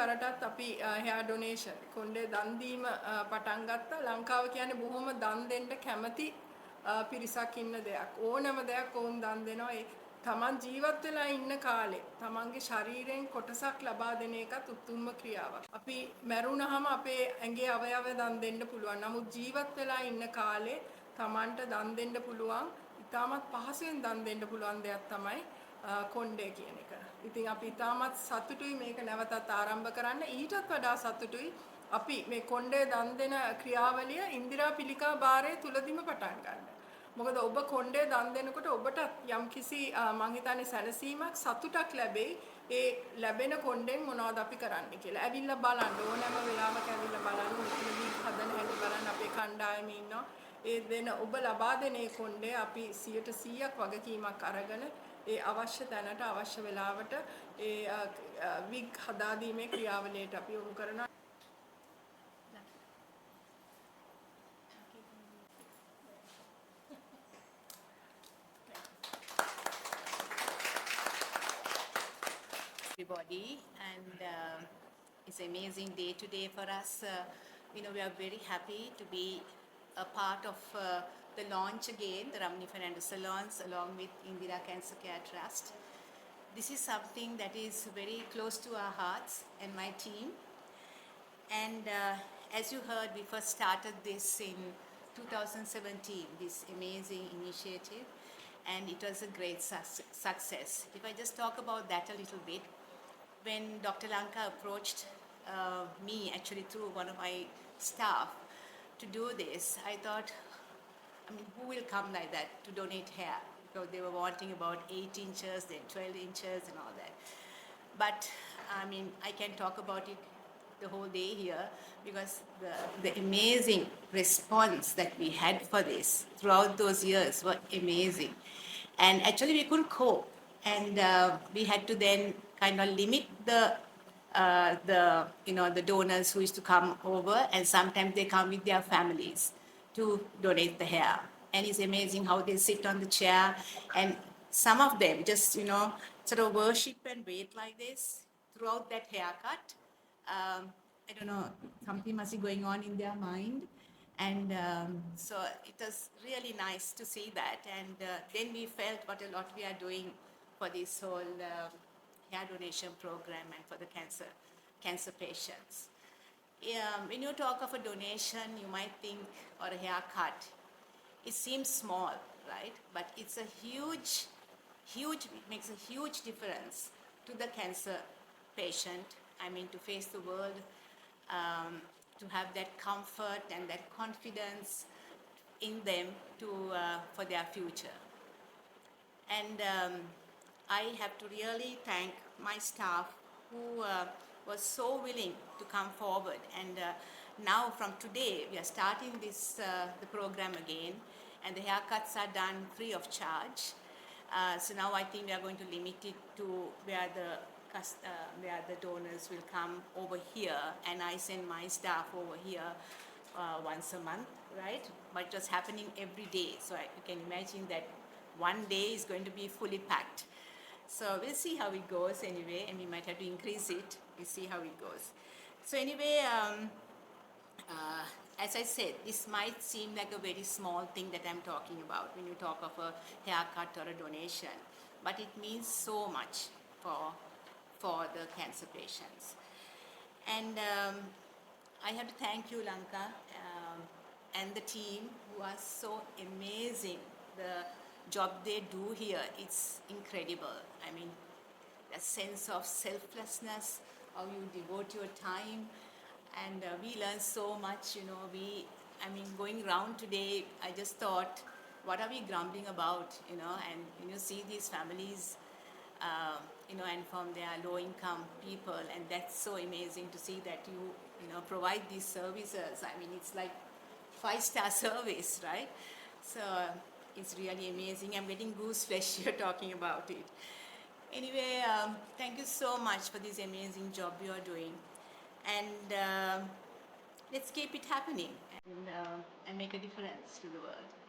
වරටත් අපි hair donation කොණ්ඩේ දන් දීම පටන් ගත්තා. ලංකාව කියන්නේ බොහොම දන් දෙන්න කැමති පිරිසක් ඉන්න දෙයක්. ඕනම දෙයක් වුන් දන් දෙනවා. ඒ තමන් ජීවත් වෙලා ඉන්න කාලේ තමන්ගේ ශරීරයෙන් කොටසක් ලබා දෙන එකත් උතුම්ම ක්‍රියාවක්. අපි මැරුණාම අපේ ඇඟේ අවයව දන් දෙන්න පුළුවන්. නමුත් ජීවත් වෙලා ඉන්න කාලේ තමන්ට දන් දෙන්න පුළුවන්. ඉතාමත් පහසුවෙන් දන් දෙන්න පුළුවන් දෙයක් තමයි කොණ්ඩේ කියන එක. ඉතින් අපි ඉතාමත් සතුටුයි මේක නැවතත් ආරම්භ කරන්න. ඊටත් වඩා සතුටුයි අපි මේ කොණ්ඩේ දන් දෙන ක්‍රියාවලිය ඉන්දිරා පිළිකා බාරය තුලදීම පටන් ගන්න. මොකද ඔබ කොණ්ඩේ දන් දෙනකොට ඔබට යම්කිසි මං හිතන්නේ සැනසීමක් සතුටක් ලැබෙයි. ඒ ලැබෙන කොණ්ඩෙන් මොනවද අපි කරන්න කියලා. ඇවිල්ලා බලන්න ඕනෑම වෙලාවක ඇවිල්ලා බලන්න මෙතනදී හදන හැටි බලන්න අපේ කණ්ඩායමේ ඉන්නවා. ඒ දෙන ඔබ ලබා දෙන ඒ කොණ්ඩේ අපි 100%ක් වගකීමක් අරගෙන ඒ අවශ්‍ය තැනට අවශ්‍ය වෙලාවට ඒ විග් හදා දීමේ ක්‍රියාවලියට අපි යොමු කරනවා. Everybody, and it's an amazing day today for us. We are very happy to be a part of the launch again, the Ramani Fernando Salons, along with Indira Cancer Care Trust. This is something that is very close to our hearts and my team. And as you heard, we first started this in 2017, this amazing initiative, and it was a great success. If I just talk about that a little bit, when Dr. Lanka approached me, actually through one of my staff, to do this, I thought, who will come like that to donate hair? Because they were wanting about 8 inches, then 12 inches and all that. But I can talk about it the whole day here, because the amazing response that we had for this throughout those years were amazing. And actually we couldn't cope. And we had to then kind of limit the donors who used to come over, and sometimes they come with their families to donate the hair. And it's amazing how they sit on the chair, and some of them just sort of worship and wait like this throughout that haircut. I don't know, something must be going on in their mind. And so it was really nice to see that. And then we felt what a lot we are doing for this whole hair donation program and for the cancer patients. When you talk of a donation, you might think, or a haircut, it seems small, right? But it's a it makes a huge difference to the cancer patient. To face the world, to have that comfort and that confidence in them for their future. And I have to really thank my staff who was so willing to come forward. And now from today, we are starting the program again, and the haircuts are done free of charge. So now I think we are going to limit it to where the donors will come over here, and I send my staff over here once a month, right? But it was happening every day, so you can imagine that one day is going to be fully packed. So we'll see how it goes anyway, and we might have to increase it. We'll see how it goes. So anyway, as I said, this might seem like a very small thing that I'm talking about when you talk of a haircut or a donation, but it means so much for the cancer patients. And I have to thank you, Lanka, and the team who are so amazing. The job they do here, it's incredible. The sense of selflessness, how you devote your time, and we learn so much. Going around today, I just thought, what are we grumbling about? And when you see these families, and from their low-income people, and that's so amazing to see that you provide these services. It's like 5-star service, right? So it's really amazing. I'm getting gooseflesh here talking about it. Anyway, thank you so much for this amazing job you are doing, and let's keep it happening and make a difference to the world.